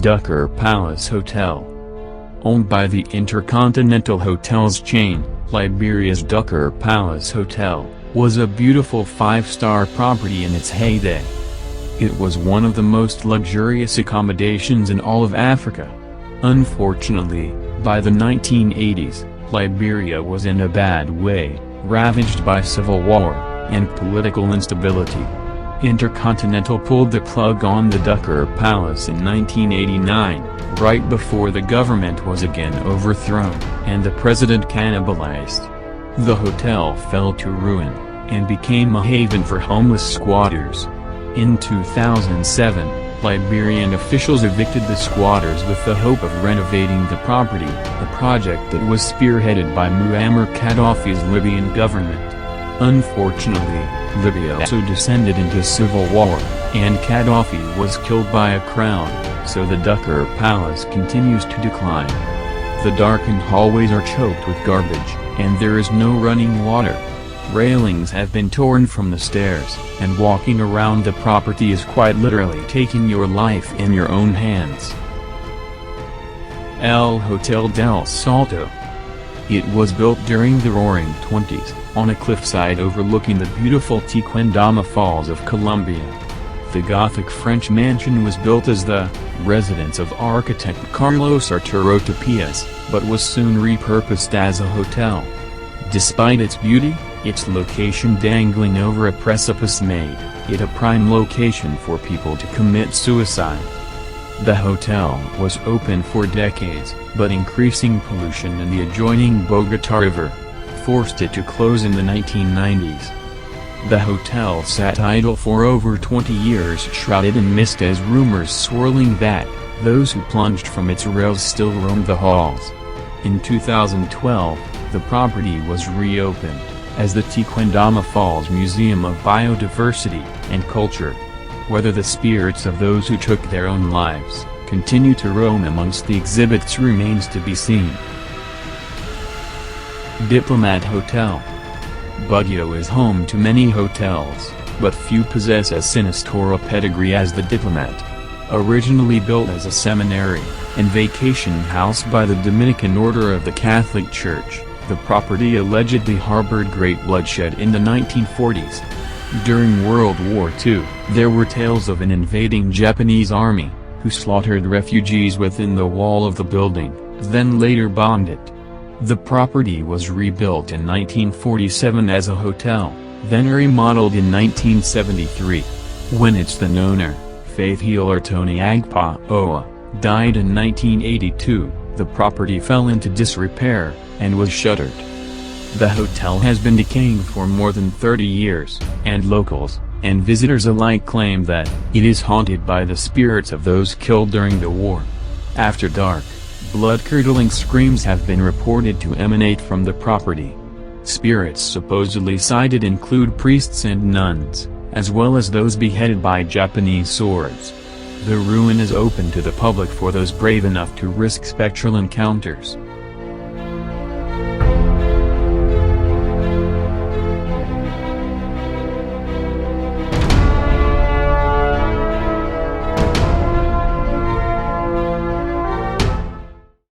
Ducker Palace Hotel. Owned by the Intercontinental Hotels chain, Liberia's Ducker Palace Hotel was a beautiful five-star property in its heyday. It was one of the most luxurious accommodations in all of Africa. Unfortunately, by the 1980s, Liberia was in a bad way, ravaged by civil war and political instability. Intercontinental pulled the plug on the Ducker Palace in 1989, right before the government was again overthrown and the president cannibalized. The hotel fell to ruin and became a haven for homeless squatters. In 2007, Liberian officials evicted the squatters with the hope of renovating the property, a project that was spearheaded by Muammar Gaddafi's Libyan government. Unfortunately, Libya also descended into civil war, and Gaddafi was killed by a crown, so the Ducker Palace continues to decline. The darkened hallways are choked with garbage, and there is no running water. Railings have been torn from the stairs, and walking around the property is quite literally taking your life in your own hands. El Hotel del Salto. It was built during the Roaring '20s, on a cliffside overlooking the beautiful Tequendama Falls of Colombia. The Gothic French mansion was built as the residence of architect Carlos Arturo Tapias, but was soon repurposed as a hotel. Despite its beauty, its location dangling over a precipice made it a prime location for people to commit suicide. The hotel was open for decades, but increasing pollution in the adjoining Bogota River forced it to close in the 1990s. The hotel sat idle for over 20 years, shrouded in mist, as rumors swirling that those who plunged from its rails still roamed the halls. In 2012, the property was reopened as the Tequendama Falls Museum of Biodiversity and Culture. Whether the spirits of those who took their own lives continue to roam amongst the exhibits remains to be seen. Diplomat Hotel. Baguio is home to many hotels, but few possess as sinister a pedigree as the Diplomat. Originally built as a seminary and vacation house by the Dominican Order of the Catholic Church, the property allegedly harbored great bloodshed in the 1940s. During World War II, there were tales of an invading Japanese army, who slaughtered refugees within the wall of the building, then later bombed it. The property was rebuilt in 1947 as a hotel, then remodeled in 1973. When its then owner, faith healer Tony Agpa-Oa, died in 1982, the property fell into disrepair and was shuttered. The hotel has been decaying for more than 30 years, and locals and visitors alike claim that it is haunted by the spirits of those killed during the war. After dark, blood-curdling screams have been reported to emanate from the property. Spirits supposedly sighted include priests and nuns, as well as those beheaded by Japanese swords. The ruin is open to the public for those brave enough to risk spectral encounters.